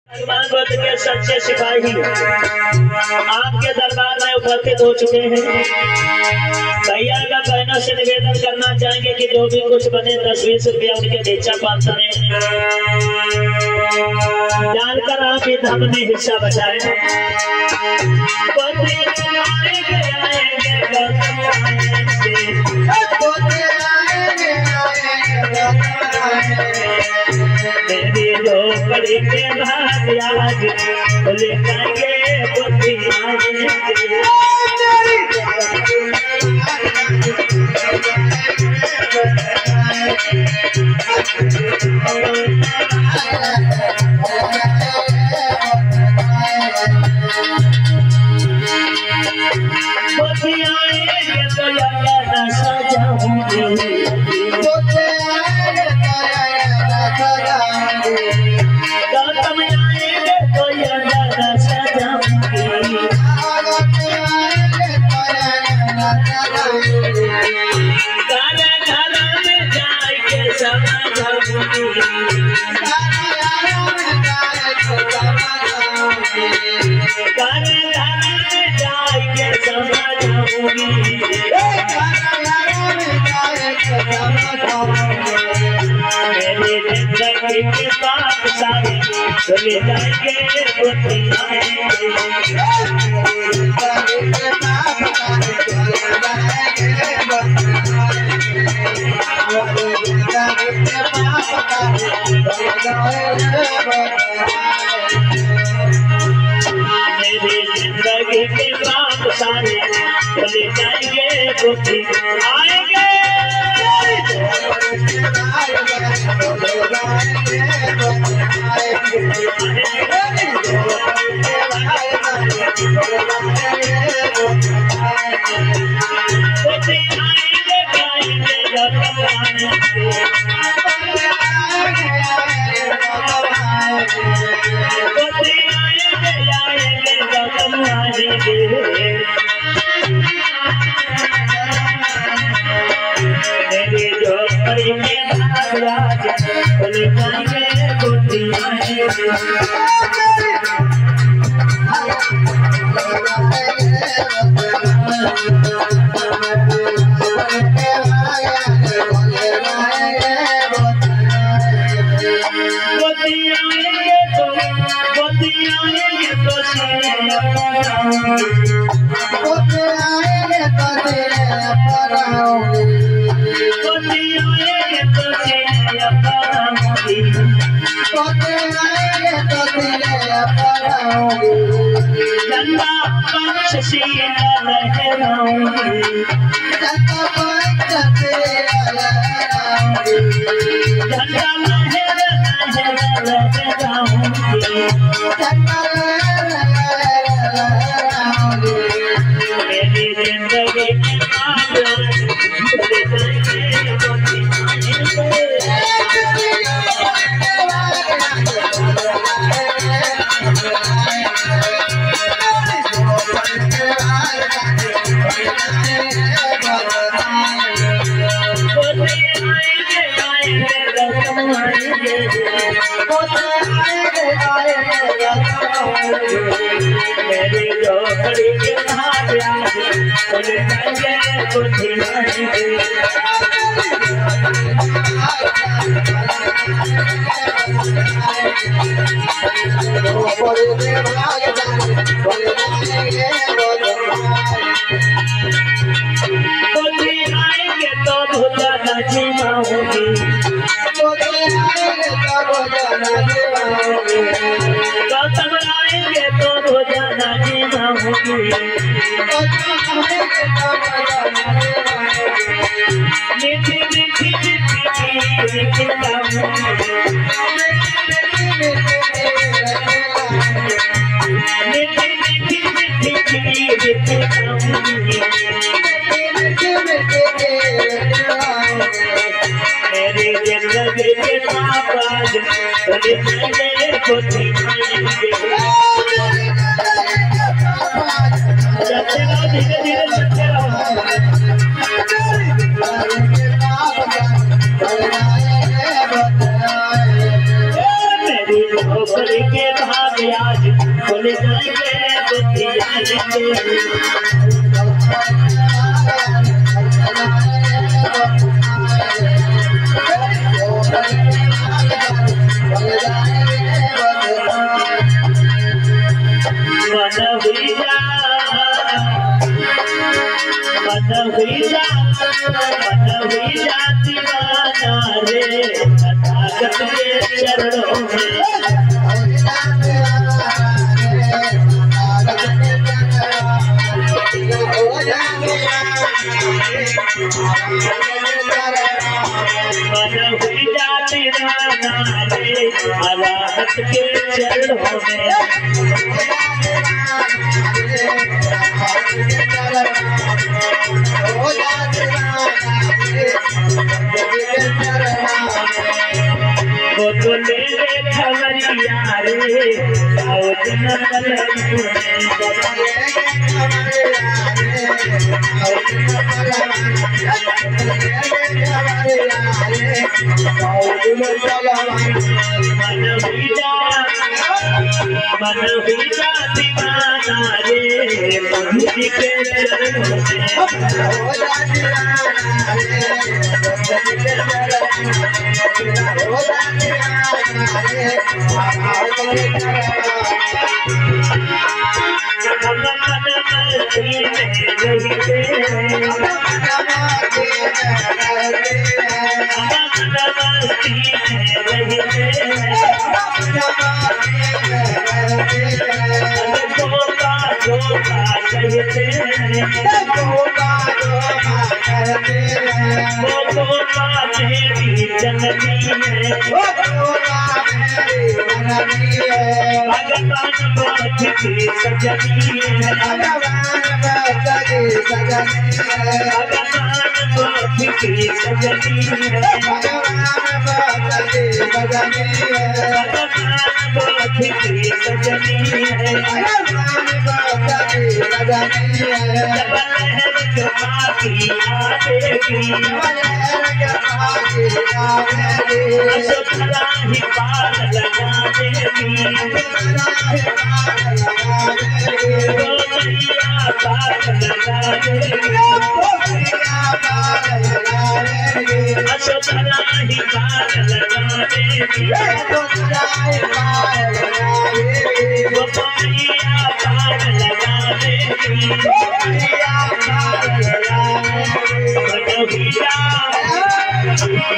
भगवान बुद्ध के सच्चे सिपाही आपके दरबार में उपस्थित हो चुके हैं। भैया का बहनों से निवेदन करना चाहेंगे कि जो भी कुछ बने 10-20 रुपया उनके भिक्षा पात्र में डालकर आप ही धर्म में हिस्सा बचाएं। मेरी झोपड़ी के भाग आज खुल जाएंगे बुद्धि आएंगे। बुद्धि आएंगे तो यार सजाऊंगी। गौतम आएंगे तो यार सजाऊंगी। घर घर में जाके समझाऊंगी। घर घर में जाके समझाऊंगी। मेरी जिंदगी के पाप सारे चले जाएंगे बुद्धि मेरी जिंदगी के पाप सारे चले जाएंगे बुद्धि आएंगे। मेरी झोपड़ी में भाग खुल जाएंगे बुद्धि झंडा पंचशील लहराऊंगी। झंडा लहर लहराऊंगी। मेरी जिंदगी में मेरी झोपड़ी के भाग खुल जाएंगे बुद्धि आएंगे तो भूला न जीवाऊंगी। गौतम आएंगे तो रोजाना जीवाऊंगी। मीठी मीठी मीठी मीठी गाऊंगी। मीठी मीठी मीठी मीठी गाऊंगी। मेरी जिंदगी के पाप आज खुल जाएंगे बुद्धि आएंगे। चलते रहो धीरे धीरे चलते रहो। मेरी झोपड़ी के भाग आज खुल जाएंगे दुखियारे मन हुई जा दीवाना रे तथागत के चरणों में मन हुई जा दीवाना रे अराहत के चरणों में वो तो मेरे खबरिया रे आओ जनमल मन हुई जा दीवाना रे प्रभु के चरणों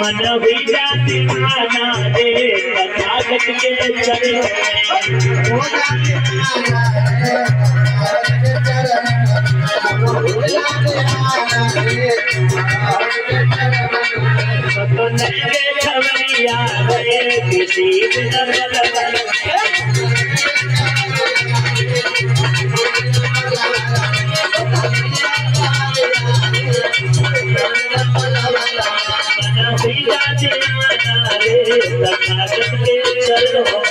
मन भी जाती माना दे तथागत के चरणों खबरिया रे किसी तथागत के चरणों